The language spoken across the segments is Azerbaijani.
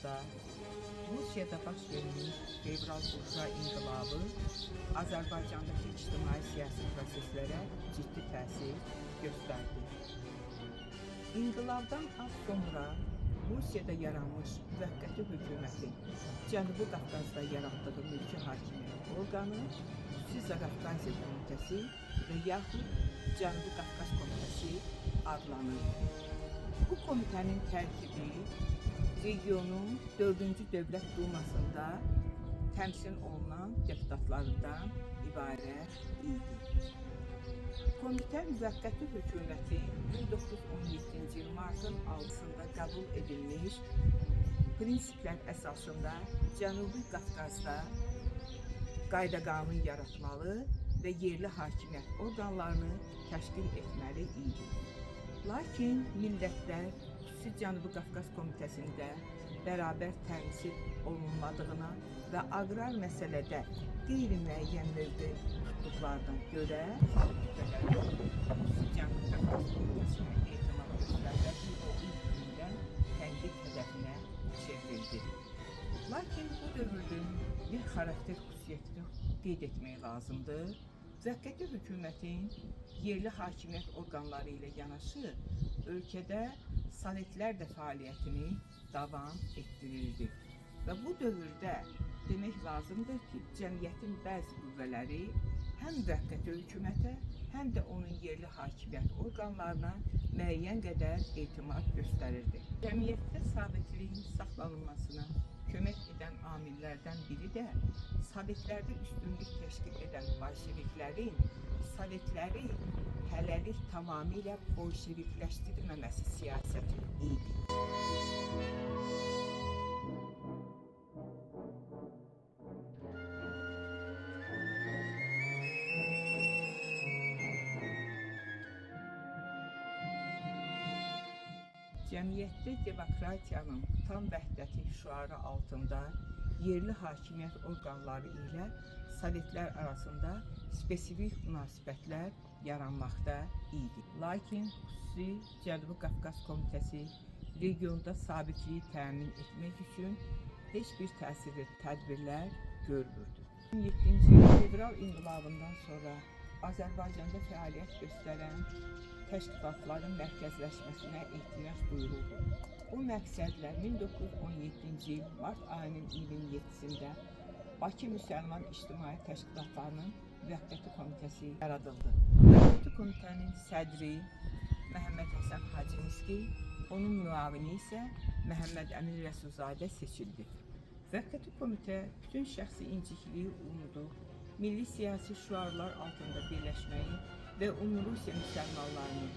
Orta Rusiyada baş vermiş fevral burjua inqilabı Azərbaycandakı ictimai-siyasi proseslərə ciddi təsir göstərdi. İnqilabdan az sonra Rusiyada yaranmış müvəqqəti hökumətin Cənubi Qafqazda yaratdığı mülki hakimiyyət orqanı Xüsusi Zaqafqaziya Komitəsi və yaxud Cənubi Qafqaz Komitəsi adlanır. Bu komitənin tərkibi regionun 4-cü Dövlət Dumasında təmsil olunan deputatlarından ibarət idi. Komitə müvəqqəti hökuməti 1917-ci il martın 6-sında qəbul edilmiş prinsiplər əsasında Cənubi Qafqazda qayda-qanun yaratmalı və yerli hakimiyyət orqanlarını təşkil etməli idi. Lakin millətlər Xüsusi Cənubi Qafqaz Komitəsində bərabər təmsil olunmadığına və aqrar məsələdə qeyri-müəyyən mövqe tutduqlarına görə xalq kütlələri Xüsusi Cənubi Qafqaz Komitəsinə etimad göstərdiyi o ilk gündən tənqid hədəfinə çevrildi. Lakin bu dövrün bir xarakter xüsusiyyətini qeyd etmək lazımdır. Müvəqqəti hökumətin yerli hakimiyyət orqanları ilə yanaşı ölkədə sovetlər də fəaliyyətini davam etdirirdi. Və bu dövrdə demək lazımdır ki, cəmiyyətin bəzi qüvvələri həm müvəqqəti hökumətə, həm də onun yerli hakimiyyət orqanlarına müəyyən qədər etimad göstərirdi. Cəmiyyətdə sabitliyin saxlanılmasına kömək edən amillərdən biri də sovetlərdə üstünlük təşkil edən bolşeviklərin sovetləri hələlik tamamilə bolşevikləşdirməməsi siyasəti idi. Cəmiyyətdə demokratiyanın tam vəhdəti şüarı altında yerli hakimiyyət orqanları ilə sovetlər arasında spesifik münasibətlər yaranmaqda idi. Lakin Xüsusi Cənubi Qafqaz Komitəsi regionda sabitliyi təmin etmək üçün heç bir təsirli tədbirlər görmürdü. 17-ci il fevral inqilabından sonra Azərbaycanda fəaliyyət göstərən təşkilatların mərkəzləşməsinə ehtiyac duyuldu. Bu məqsədlə 1917-ci il mart ayının 27-sində Bakı Müsəlman İctimai Təşkilatlarının Müvəqqəti Komitəsi yaradıldı. Müvəqqəti Komitənin sədri Məhəmməd Həsən Hacımiski, onun müavini isə Məhəmməd Əmin Rəsulzadə seçildi. Müvəqqəti Komitə bütün şəxsi incikliyi unudub, milli siyasi şüarlar altında birləşməyi və Rusiya müsəlmanlarının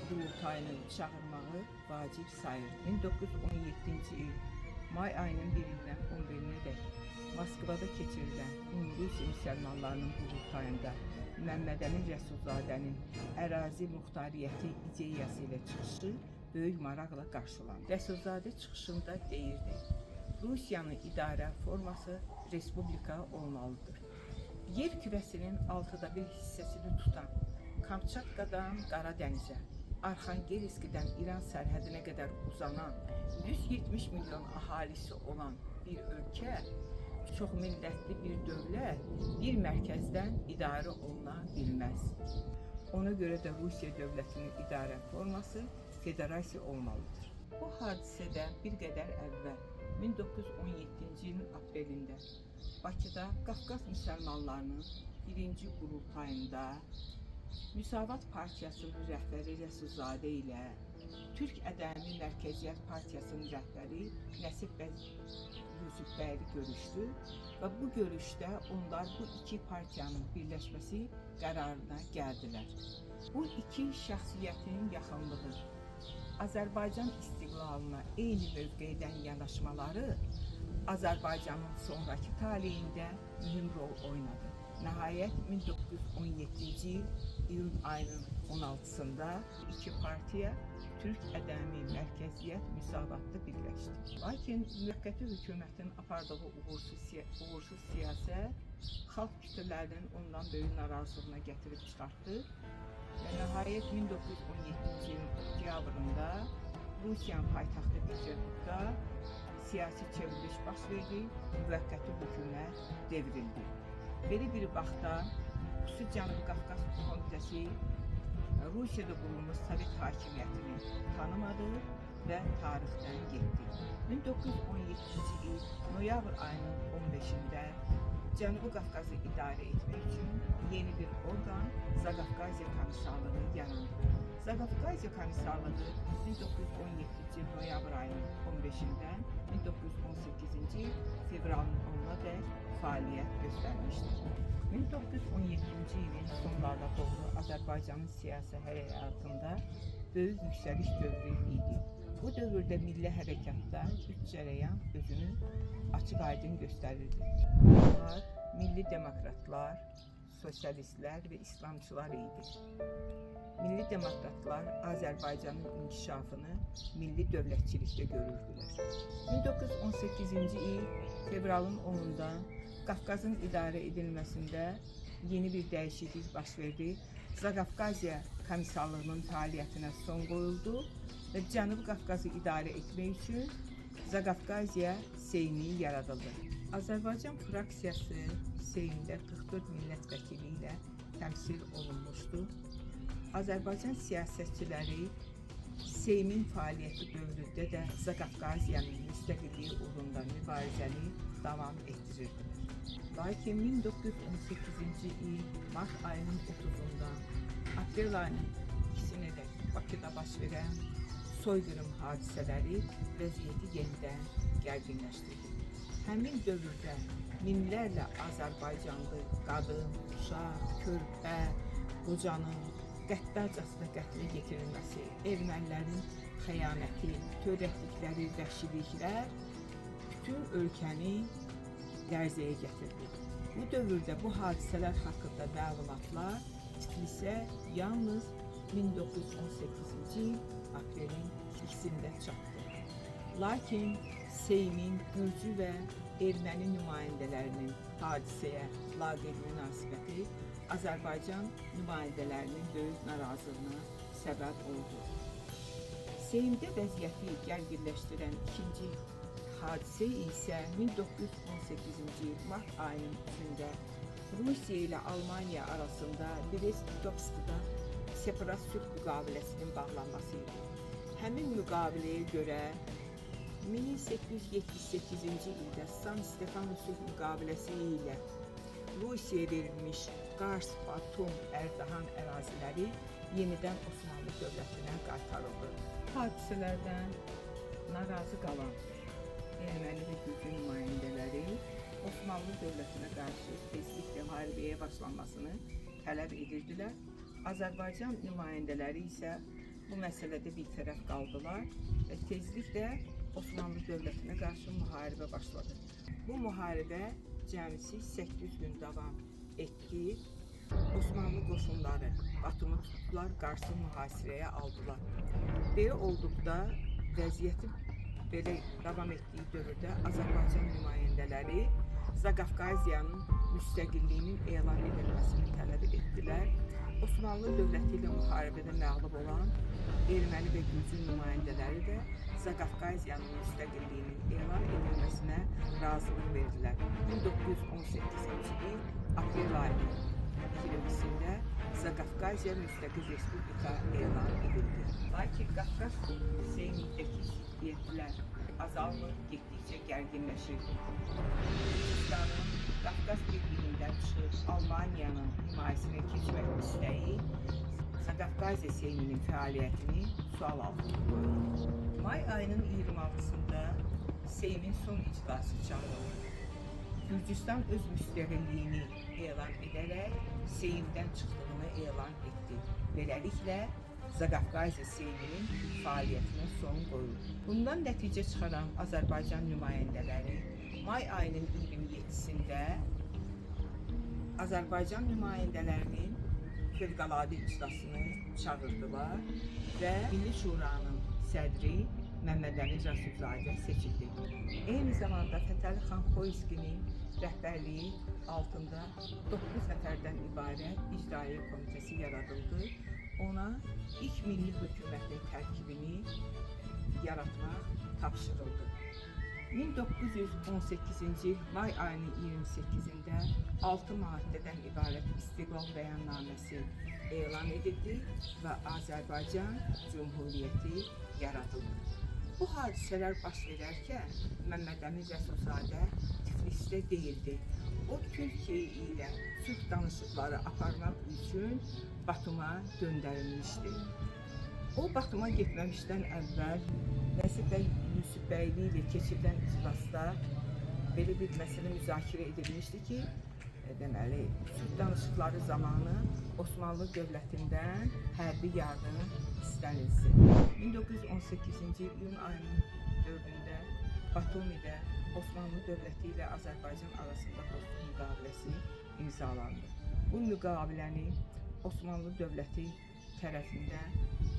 qurultayını çağırmağı vacib sayır. 1917-ci il may ayının 1-dən 11-nədək Moskvada keçirilən Rusiya müsəlmanlarının qurultayında Məhəmməd Əmin Rəsulzadənin ərazi muxtariyyəti ideyası ilə çıxışı böyük maraqla qarşılandı. Rəsulzadə çıxışında deyirdi: Rusiyanın idarə forması respublika olmalıdır. Yer kürəsinin 1/6 hissəsini tutan Kamçatkadan Qara Dənizə, Arxangelskdən İran sərhədinə qədər uzanan 170 milyon əhalisi olan bir ölkə, çoxmillətli bir dövlət bir mərkəzdən idarə oluna bilməz. Ona görə də Rusiya dövlətinin idarə forması federasiya olmalıdır. Bu hadisədə bir qədər əvvəl 1917-ci ilin aprelində Bakıda Qafqaz müsəlmanlarının birinci qurultayında Müsavat Partiyasının rəhbəri Rəsulzadə ilə Türk Ədəmi Mərkəziyyət Partiyasının rəhbəri Nəsib bəy Yusufbəyli görüşdü və bu görüşdə onlar bu iki partiyanın birləşməsi qərarına gəldilər. Bu iki şəxsiyyətin yaxınlığı, Azərbaycan istiqlalına eyni mövqedən yanaşmaları Azərbaycanın sonraki taleyində mühüm rol oynadı. Nəhayət 1917-ci il iyun ayının 16-sında iki partiya Türk Ədəmi Mərkəziyyət Müsavatda birləşdi. Lakin müvəqqəti hökumətin apardığı uğursuz siyasət xalq kütlələrinin ondan böyük narazılığına gətirib çıxartdı və nəhayət 1917-ci ilin oktyabrında Rusiyanın paytaxtı Peterburqda siyasi çevriliş baş verdi, müvəqqəti hökumət devrildi. Belə bir vaxtda xüsusi Cənubi Qafqaz Komitəsi Rusiyada qurulmuş Sovet hakimiyyətini tanımadı və tarixdən getdi. 1917-ci il noyabr ayının 15-də Cənubi Qafqazı idarə etmək üçün yeni bir orqan Zaqafqaziya Komissarlığı yarandı. Zaqafqaziya Komissarlığı 1917-ci il noyabr ayının 15-dən 1918-ci il fevralın 10-na dək fəaliyyət göstərmişdir. 1917-ci ilin sonlarına doğru Azərbaycanın siyasi həyatında böyük yüksəliş dövrü idi. Bu dövrdə milli hərəkatda üç cərəyan özünü açıq-aydın göstərirdi. Bunlar milli demokratlar, sosialistlər və İslamçılar idi. Milli demokratlar Azərbaycanın inkişafını milli dövlətçilikdə görürdülər. 1918-ci il fevralın 10-da Qafqazın idarə edilməsində yeni bir dəyişiklik baş verdi. Zaqafqaziya Komissarlığının fəaliyyətinə son qoyuldu və Cənubi Qafqazı idarə etmək üçün Zaqafqaziya Seymi yaradıldı. Azərbaycan fraksiyası Seymdə 44 millət vəkili ilə təmsil olunmuşdu. Azərbaycan siyasətçiləri Seymin fəaliyyəti dövründə də Zaqafqaziyanın müstəqilliyi uğrunda mübarizəni davam etdirirdi. Lakin 1918-ci il mart ayının 30-da aprel ayının 2-sinə də Bakıda baş verən soyqırım hadisələri vəziyyəti yenidən gərginləşdirdi. Həmin dövrdə minlərlə Azərbaycanlı qadın, uşaq, körpə, qocanın qəddarcasına qətlə yetirilməsi, ermənilərin xəyanəti, törətdikləri vəhşiliklər bütün ölkəni lərzəyə gətirdi. Bu dövrdə bu hadisələr haqqında məlumatlar Tiflisə yalnız 1918-ci il aprelin 2-sində çatdı. Lakin Seymin Gürcü və erməni nümayəndələrinin hadisəyə laqeyd münasibəti Azərbaycan nümayəndələrinin böyük narazılığına səbəb oldu. Seymdə vəziyyəti gərginləşdirən ikinci hadisə isə 1918-ci il mart ayının 3-də Rusiya ilə Almaniya arasında Brest-Litovskda separat sülh müqaviləsinin bağlanması idi. Həmin müqaviləyə görə 1878-ci ildə San Stefano sülh müqaviləsi ilə Rusiyaya verilmiş Qars, Batum, Ərdahan əraziləri yenidən Osmanlı dövlətinə qaytarıldı. Hadisələrdən narazı qalan erməni və Gürcü nümayəndələri Osmanlı dövlətinə qarşı tezliklə müharibəyə başlanmasını tələb edirdilər. Azərbaycan nümayəndələri isə bu məsələdə bir tərəf qaldılar və tezliklə Osmanlı dövlətinə qarşı müharibə başladı. Bu müharibə cəmisi 8 gün davam etdi. Osmanlı qoşunları Batumu tutdular, Qarsı mühasirəyə aldılar. Belə olduqda vəziyyətin belə davam etdiyi dövrdə Azərbaycan nümayəndələri Zaqafqaziyanın müstəqilliyinin elan edilməsini tələb etdilər. Osmanlı dövləti ilə müharibədə məğlub olan erməni və Gürcü nümayəndələri də Zaqafqaziyanın müstəqilliyinin elan edilməsinə razılıq verdilər. 1918-ci il aprel ayının 22-sində Zaqafqaziya müstəqil respublika elan edildi. Lakin Qafqaz Seymindəki ziddiyyətlər azalmır, getdikcə gərginləşir. Gürcüstanın Qafqaz birliyindən çıxıb Almaniyanın himayəsinə keçmək istəyi Zaqafqaziya Seyminin fəaliyyətini sual altına qoydu. May ayının 26-sında Seymin son iclası çağırıldı. Gürcüstan öz müstəqilliyini elan edərək Seymdən çıxdığını elan etdi. Beləliklə, Zaqafqaziya Seyminin fəaliyyətinə son qoyuldu. Bundan nəticə çıxaran Azərbaycan nümayəndələri may ayının 27-sində Azərbaycan nümayəndələrinin fövqəladə iclasını çağırdılar və Milli Şuranın sədri Məmmədəmin Rəsulzadə seçildi. Eyni zamanda Fətəli xan Xoyskinin rəhbərliyi altında 9 nəfərdən ibarət icraiyyə komitəsi yaradıldı. Ona ilk milli hökumətin tərkibini yaratmaq tapşırıldı. 1918-ci il may ayının 28-də 6 maddədən ibarət İstiqlal Bəyannaməsi elan edildi və Azərbaycan Cümhuriyyəti yaradıldı. Bu hadisələr baş verərkən Məmməd Əmin Rəsulzadə Tiflisdə deyildi. O Türkiyə ilə sülh danışıqları aparmaq üçün Batuma göndərilmişdi. O Batuma getməmişdən əvvəl Nəsib bəy Yusifbəyli ilə keçirilən iclasda belə bir məsələ müzakirə edilmişdi ki, deməli, sülh danışıqları zamanı Osmanlı dövlətindən hərbi yardım istənilsin. 1918-ci il iyun ayının 4-də Batumidə Osmanlı dövləti ilə Azərbaycan arasında dostluq müqaviləsi imzalandı. Bu müqaviləni Osmanlı dövləti tərəfindən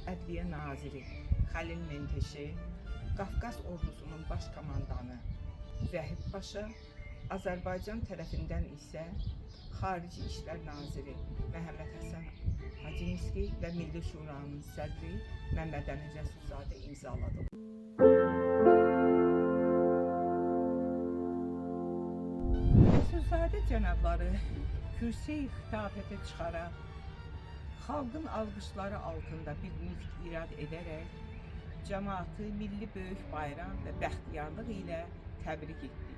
Ədliyyə naziri Xəlil Menteşi, Qafqaz ordusunun baş komandanı Vəhid Paşa, Azərbaycan tərəfindən isə Xarici İşlər naziri Məhəmməd Həsən Hacimski və Milli Şuranın sədri Məmməd Əmin Rəsulzadə imzaladı. Rəsulzadə cənabları kürsüyə xitabətə çıxaraq xalqın alqışları altında bir nütq irad edərək cəmaatı milli böyük bayram və bəxtiyarlıq ilə təbrik etdi.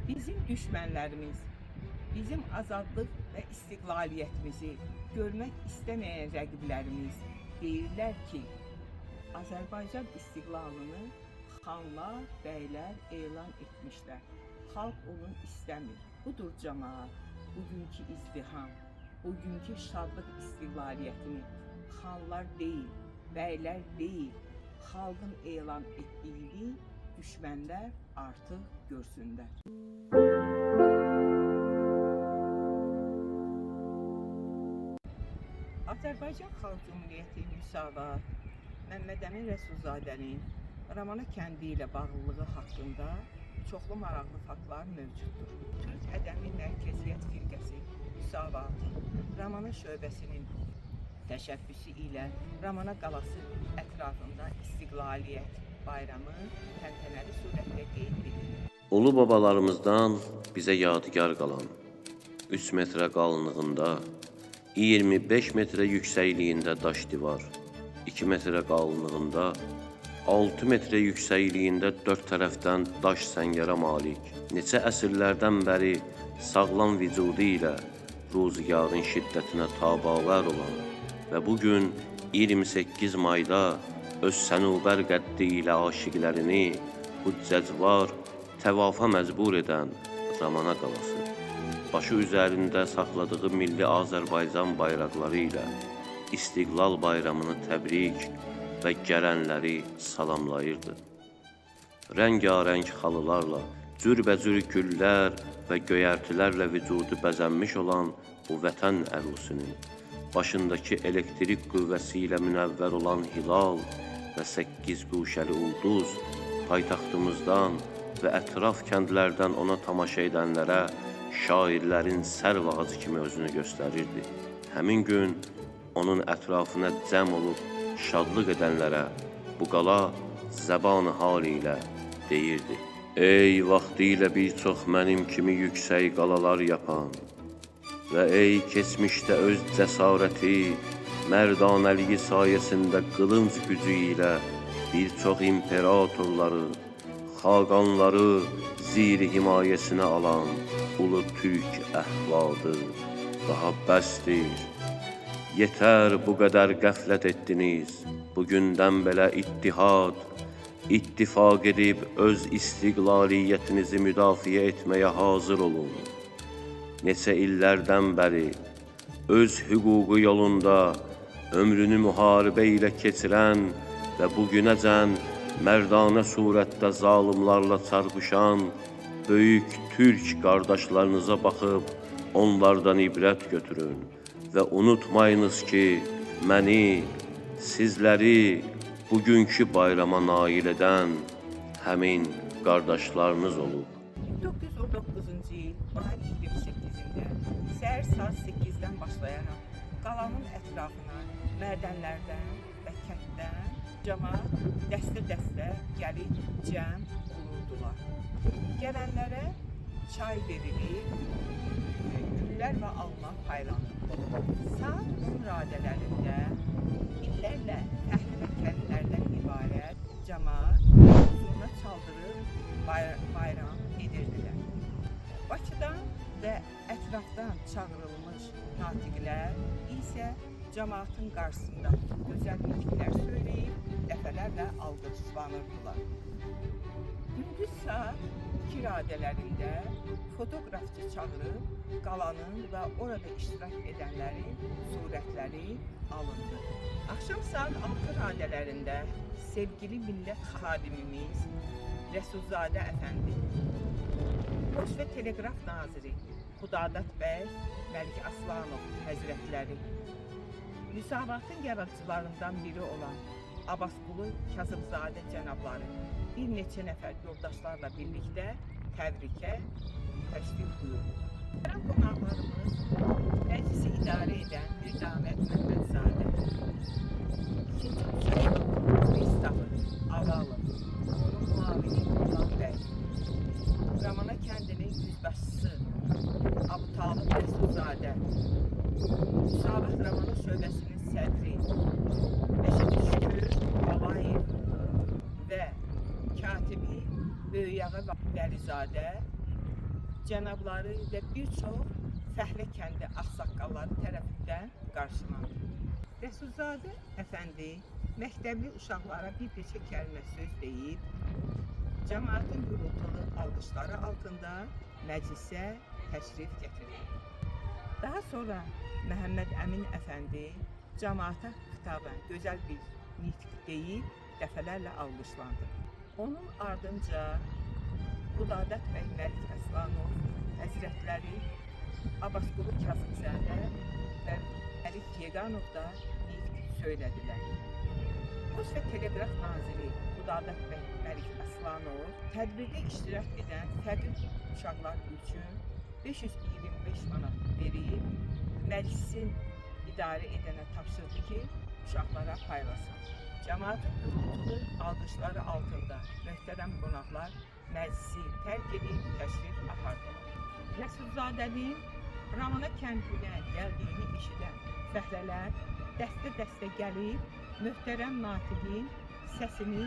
Bizim düşmənlərimiz, bizim azadlıq və istiqlaliyyətimizi görmək istəməyən rəqiblərimiz deyirlər ki, Azərbaycan istiqlalını xanlar, bəylər elan etmişlər. Xalq onu istəmir. Budur cəmaat, bugünkü izdiham, bugünkü şadlıq istiqlaliyyətini xanlar deyil, bəylər deyil, xalqın elan etdiyini düşmənlər artıq görsünlər. Azərbaycan Xalq Cümhuriyyəti Müsavat Məmməd Əmin Rəsulzadənin Ramana kəndi ilə bağlılığı haqqında çoxlu maraqlı faktlar mövcuddur. Türk Ədəmi Mərkəziyyət Firqəsi Müsavatın Ramana şöbəsinin təşəbbüsü ilə Ramana qalası ətrafında İstiqlaliyyət bayramı təntənəli surətdə qeyd edilir. Ulu babalarımızdan bizə yadigar qalan 3 metrə qalınlığında, 25 metrə yüksəkliyində daş divar, 2 metrə qalınlığında, 6 metrə yüksəkliyində 4 tərəfdən daş səngərə malik, neçə əsrlərdən bəri sağlam vücudu ilə ruzigarın şiddətinə tabavər olan və bugün 28 mayda öz sənubər qəddi ilə aşiqlərini hüccəcvar təvafa məcbur edən Ramana qalası, başı üzərində saxladığı milli Azərbaycan bayraqları ilə İstiqlal bayramını təbrik və gələnləri salamlayırdı. Rəngarəng xalılarla, cürbəcür güllər və göyərtilərlə vücudu bəzənmiş olan bu vətən ərusinin, başındakı elektrik qüvvəsi ilə münəvvər olan hilal və 8 guşəli ulduz paytaxtımızdan və ətraf kəndlərdən ona tamaşa edənlərə şairlərin sərv ağacı kimi özünü göstərirdi. Həmin gün onun ətrafına cəm olub şadlıq edənlərə bu qala zəban hali ilə deyirdi: Ey vaxtilə bir çox mənim kimi yüksək qalalar yapan və ey keçmişdə öz cəsarəti, mərdanəliyi sayəsində qılınc gücü ilə bir çox imperatorları, xaqanları zir himayəsinə alan ulu türk əhvadı daha bəsdir. Yetər bu qədər qəflət etdiniz, bugündən belə ittihad, ittifaq edib öz istiqlaliyyətinizi müdafiə etməyə hazır olun. Neçə illərdən bəri öz hüququ yolunda ömrünü müharibə ilə keçirən və bugünəcən mərdanə surətdə zalimlarla çarpışan böyük türk qardaşlarınıza baxıb onlardan ibrət götürün və unutmayınız ki, məni, sizləri bugünkü bayrama nail edən həmin qardaşlarınız olub. 1919-cu il mayın 28-də səhər saat 8-dən başlayaraq qalanın ətrafına mərdənlərdən və kənddən cəmaat dəstə-dəstə gəlib cəm olurdu. oldular. Gələnlərə çay verilir, güllər və alma paylanır. Saat 10 radələrində illərlə fəhli və kəndlərdən ibarət cəmaət huzuruna çaldırıb bayram edirdilər. Bakıdan və ətrafdan çağırılmış natiqlər isə cəmaatın qarşısında gözəl nitqlər söyləyib dəfələrlə alqışlanırdılar. Gündüz saat 2 radələrində fotoqrafçı çağırıb qalanın və orada iştirak edənlərin surətləri alındı. Axşam saat 6 radələrində sevgili millət xadimimiz Rəsulzadə Əfəndi, Poçt və Teleqraf Naziri Xudadət bəy Məlik Aslanov Həzrətləri, müsavatın yaradıcılarından biri olan Abbasqulu Kazımzadə cənabları bir neçə nəfər yoldaşlarla birlikdə təbrikə təşrif buyurdu. Qonaqlarımız məclisi idarə edən Mirdamət Məmmədzadə, ikinci Pristavı Avalov, onun muavini Qulan bəy, Ramana kəndinin yüzbaşçısı Abutalib Rəsulzadə, Müsavat Ramana şöbəsinin sədri Məşədi Şükür Balayev və katibi Böyüyağı Vəlizadə cənabları və bir çox fəhlə kəndi ağsaqqalları tərəfindən qarşılandı. Rəsulzadə Əfəndi məktəbli uşaqlara bir neçə kəlmə söz deyib, cəmaətin gürültülü alqışları altında məclisə təşrif gətirdi. Daha sonra Məhəmməd Əmin Əfəndi cəmaata xitaben gözəl bir nitq deyib dəfələrlə alqışlandı. Onun ardınca Xudadət bəy Məlik Əslanov Həzrətləri, Abbasqulu Kazımzadə və Əli Yeganov da nitq söylədilər. Poçt və Teleqraf Naziri Xudadət bəy Məlik Əslanov tədbirdə iştirak edən fərqli uşaqlar üçün 525 manat verib, məclisin idarə edənə tapşırdı ki, uşaqlara paylasın. Cəmaətin gürültülü alqışları altında möhtərəm qonaqlar məclisi tərk edib təşrif apardılar. Rəsulzadənin Ramana kəndinə gəldiyini eşidən fəhlələr dəstə-dəstə gəlib möhtərəm natiqin səsini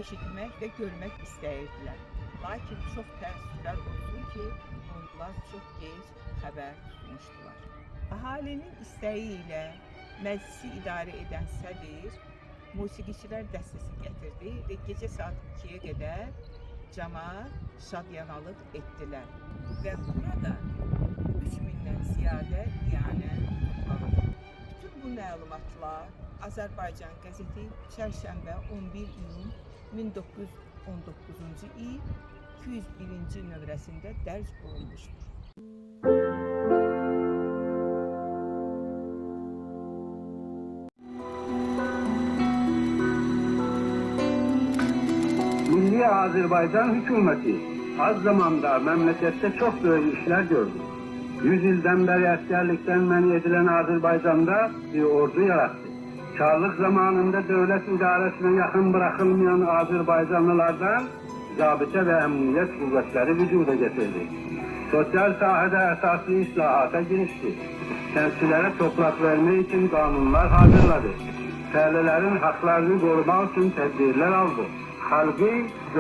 eşitmək və görmək istəyirdilər. Lakin çox təəssüflər olsun ki, onlar çox gec xəbər tutmuşdular. Əhalinin istəyi ilə məclisi idarə edən sədr musiqiçilər dəstəsi gətirdi və gecə saat 2-yə qədər cəmaət şadyanalıq etdilər və burada 3000-dən ziyadə iyanə toplandı. Bütün bu məlumatlar Azərbaycan qəzeti Çərşənbə 11 iyun 1919-cu il 201-ci nömrəsində dərc olunmuşdur. Milli Azerbaycan hükümeti az zamanda memlekette çok böyle işler gördü. 100 yıldan beri askerlikten men edilen Azerbaycan'da bir ordu yarattı. Çarlık zamanında devlet idaresine yakın bırakılmayan Azerbaycanlılardan zabıta ve emniyet kuvvetleri vücuda getirdi. Sosyal sahada esaslı islahata girişti. Kentçilere toprak verme için kanunlar hazırladı. Fəhlələrin haklarını korumak için tedbirler aldı. Halkı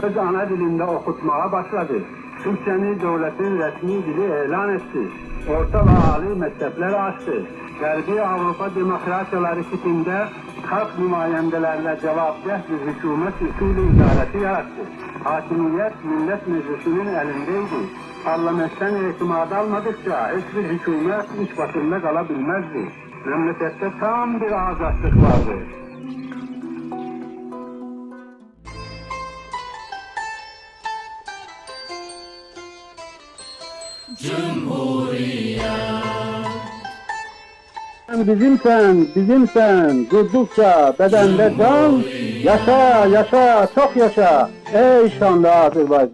öz ana dilinde okutmaya başladı. Türkçeni devletin resmi dili elan etti. Orta ve âli mektepler açtı. Gərbi Avrupa demokrasiyaları tipinde halk nümayendelerle cevapdeh bir hükümet usulü idaresi yarattı. Hakimiyet millet meclisinin elindeydi. Parlamentten itimat almadıkça hiçbir hükümet iş başında kalabilmezdi. Memlekette tam bir azatlık vardı. Bizimsen, durdukça bedende can, yaşa, yaşa, çok yaşa, ey şanlı Azerbaycan.